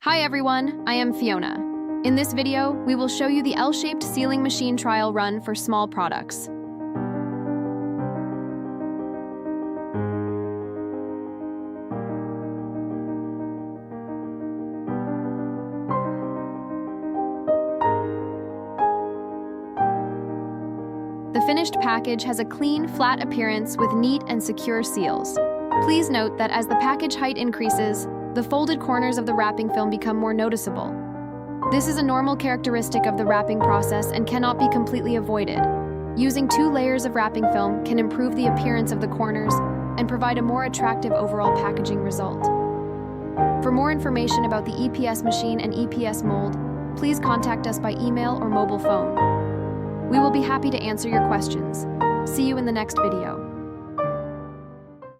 Hi everyone, I am Fiona. In this video, we will show you the L-shaped sealing machine trial run for small products. The finished package has a clean, flat appearance with neat and secure seals. Please note that as the package height increases, the folded corners of the wrapping film become more noticeable. This is a normal characteristic of the wrapping process and cannot be completely avoided. Using 2 layers of wrapping film can improve the appearance of the corners and provide a more attractive overall packaging result. For more information about the EPS machine and EPS mold, please contact us by email or mobile phone. We will be happy to answer your questions. See you in the next video.